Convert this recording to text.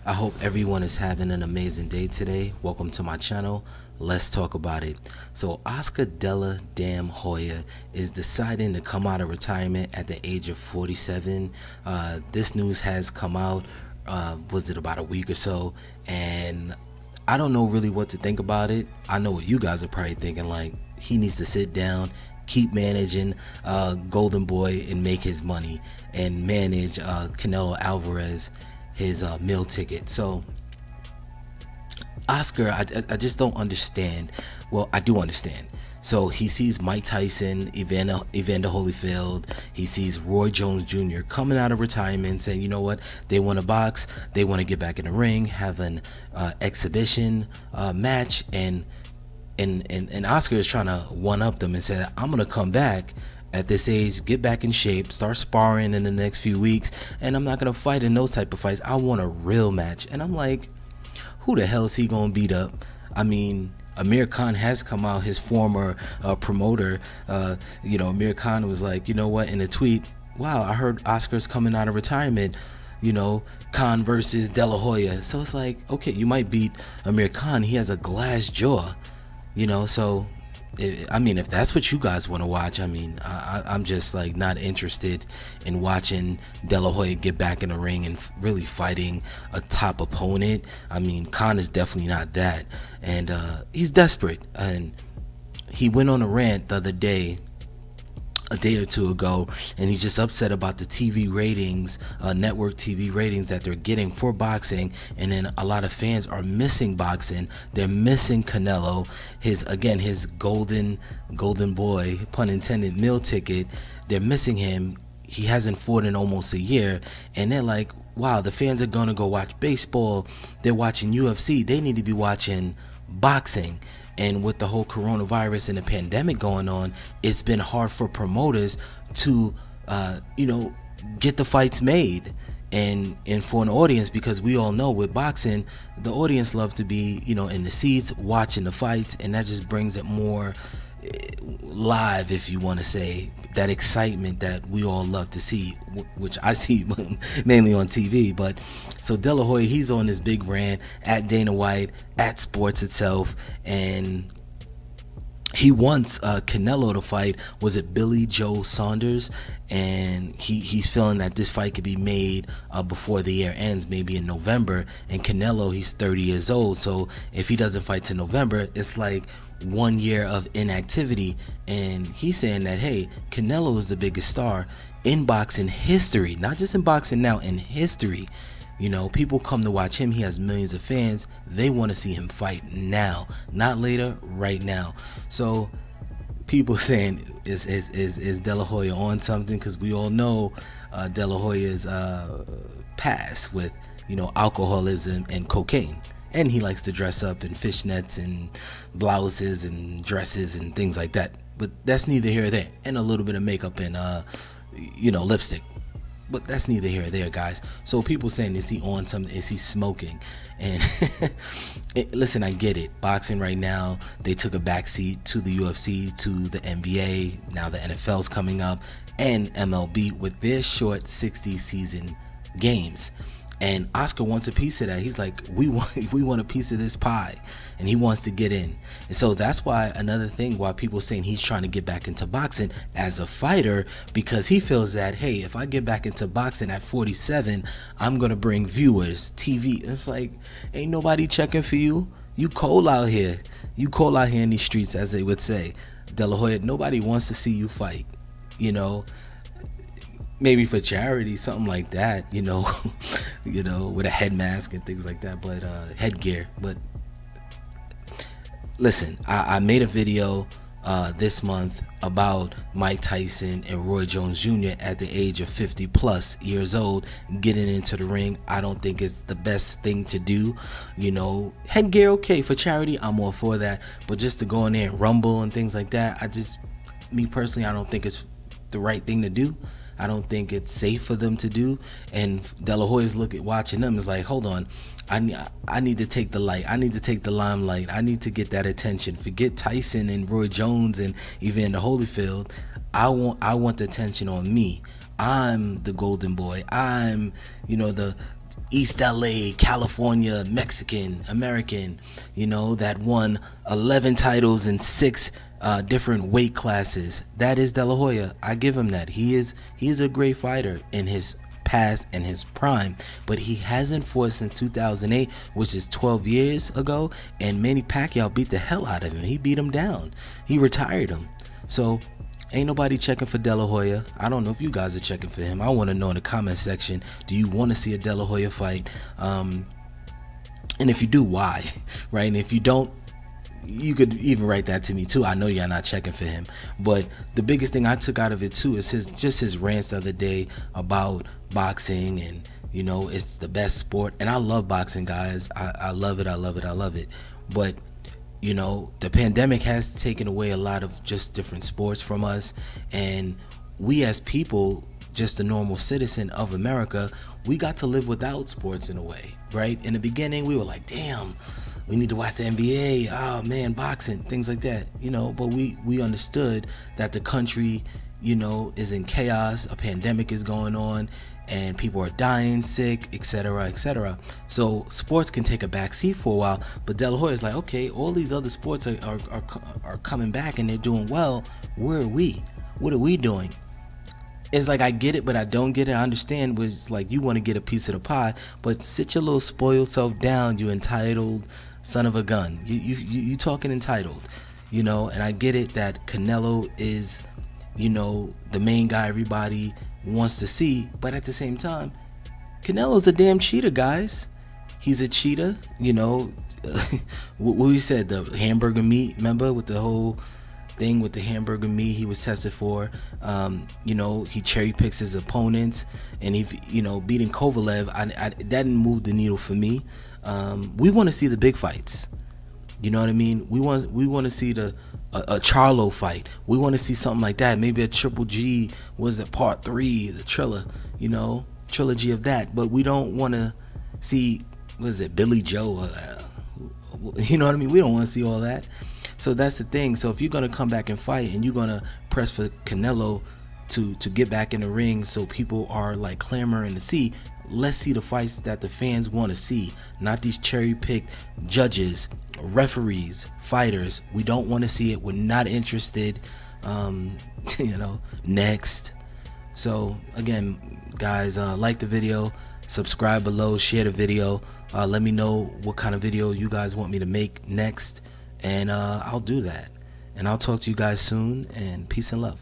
I hope everyone is having an amazing day today. Welcome to my channel. Let's talk about it. So Oscar Della Damn Hoya is deciding to come out of retirement at the age of 47. This news has come out, was it about a week or so? And I don't know really what to think about it. I know what you guys are probably thinking, like, he needs to sit down, keep managing Golden Boy and make his money and manage Canelo Alvarez his meal ticket. So Oscar, I just don't understand. Well, I do understand. So he sees Mike Tyson, Evander Holyfield, he sees Roy Jones Jr. coming out of retirement saying, you know what, they want to box, they want to get back in the ring, have an exhibition match, and Oscar is trying to one up them and say, I'm gonna come back at this age, get back in shape, start sparring in the next few weeks, and I'm not gonna fight in those type of fights. I want a real match. And I'm like, who the hell is he gonna beat up? I mean, Amir Khan has come out, his former promoter. Amir Khan was like, you know what, in a tweet, wow, I heard Oscar's coming out of retirement. Khan versus De La Hoya. So it's like, okay, you might beat Amir Khan. He has a glass jaw. So if that's what you guys want to watch, I'm just like not interested in watching De La Hoya get back in the ring and really fighting a top opponent. Khan is definitely not that, and he's desperate. And he went on a rant the other day, a day or two ago, and he's just upset about the TV ratings, network TV ratings that they're getting for boxing. And then a lot of fans are missing boxing. They're missing Canelo, his golden boy, pun intended, meal ticket. They're missing him. He hasn't fought in almost a year, and they're like, wow, the fans are gonna go watch baseball, they're watching UFC, they need to be watching boxing. And with the whole coronavirus and the pandemic going on, it's been hard for promoters to get the fights made and for an audience, because we all know with boxing, the audience loves to be in the seats watching the fights, and that just brings it more live, if you want to say, that excitement that we all love to see, which I see mainly on TV. But so De La Hoya, he's on this big rant at Dana White, at Sports itself, and he wants Canelo to fight, was it Billy Joe Saunders? And he's feeling that this fight could be made before the year ends, maybe in November. And Canelo, he's 30 years old, so if he doesn't fight till November, it's like 1 year of inactivity. And he's saying that, hey, Canelo is the biggest star in boxing history, not just in boxing now, in history. People come to watch him. He has millions of fans. They want to see him fight now, not later, right now. So people saying, is De La Hoya on something? Because we all know De La Hoya's past with alcoholism and cocaine, and he likes to dress up in fishnets and blouses and dresses and things like that. But that's neither here or there. And a little bit of makeup and lipstick. But that's neither here or there, guys. So people saying, is he on something? Is he smoking? And listen, I get it. Boxing right now, they took a backseat to the UFC, to the NBA. Now the NFL's coming up, and MLB with their short 60 season games. And Oscar wants a piece of that. He's like, we want a piece of this pie, and he wants to get in. And so that's why, another thing why people saying he's trying to get back into boxing as a fighter, because he feels that, hey, if I get back into boxing at 47, I'm gonna bring viewers, TV. It's like, ain't nobody checking for you. You cold out here. You cold out here in these streets, as they would say. De La Hoya, nobody wants to see you fight. Maybe for charity, something like that, with a head mask and things like that, but headgear. But listen, I made a video this month about Mike Tyson and Roy Jones Jr. at the age of 50 plus years old getting into the ring. I don't think it's the best thing to do. Headgear, okay, for charity, I'm all for that, but just to go in there and rumble and things like that, me personally, I don't think it's the right thing to do. I don't think it's safe for them to do. And De La Hoya's watching them is like, hold on, I need to take the light. I need to take the limelight. I need to get that attention. Forget Tyson and Roy Jones and Evander Holyfield. I want the attention on me. I'm the golden boy. I'm, the East LA, California, Mexican, American, that won 11 titles in 6 different weight classes. That is De La Hoya. I give him that. He is a great fighter in his past and his prime, but he hasn't fought since 2008, which is 12 years ago, and Manny Pacquiao beat the hell out of him. He beat him down. He retired him. So ain't nobody checking for De La Hoya. I don't know if you guys are checking for him. I want to know in the comment section, do you want to see a De La Hoya fight? And if you do, why? Right? And if you don't, you could even write that to me too. I know you're not checking for him. But the biggest thing I took out of it too is his rants the other day about boxing, and it's the best sport. And I love boxing, guys. I love it. I love it. I love it. But the pandemic has taken away a lot of just different sports from us, and we as people, just a normal citizen of America, we got to live without sports in a way, right? In the beginning, we were like, damn, we need to watch the NBA, oh man, boxing, things like that, but we understood that the country, is in chaos, a pandemic is going on, and people are dying, sick, etc., etc. So sports can take a back seat for a while, but De La Hoya is like, okay, all these other sports are coming back and they're doing well. Where are we? What are we doing? It's like, I get it, but I don't get it. I understand, but it's like, you want to get a piece of the pie, but sit your little spoiled self down, you entitled son of a gun. You talking entitled, and I get it that Canelo is, the main guy everybody wants to see, but at the same time, Canelo's a damn cheater, guys. He's a cheater. What we said, the hamburger meat, remember, with the whole thing with the hamburger meat he was tested for. He cherry picks his opponents, and he, beating Kovalev, that didn't move the needle for me. We want to see the big fights. You know what I mean? We want to see a Charlo fight. We want to see something like that. Maybe a Triple G, was it part 3, the trilogy of that. But we don't want to see, Billy Joe? You know what I mean? We don't want to see all that. So that's the thing. So if you're going to come back and fight, and you're going to press for Canelo to get back in the ring, so people are like clamoring to see, let's see the fights that the fans want to see, not these cherry-picked judges, referees, fighters. We don't want to see it. We're not interested. Next. So again, guys, like the video, subscribe below, share the video. Let me know what kind of video you guys want me to make next, and I'll do that. And I'll talk to you guys soon, and peace and love.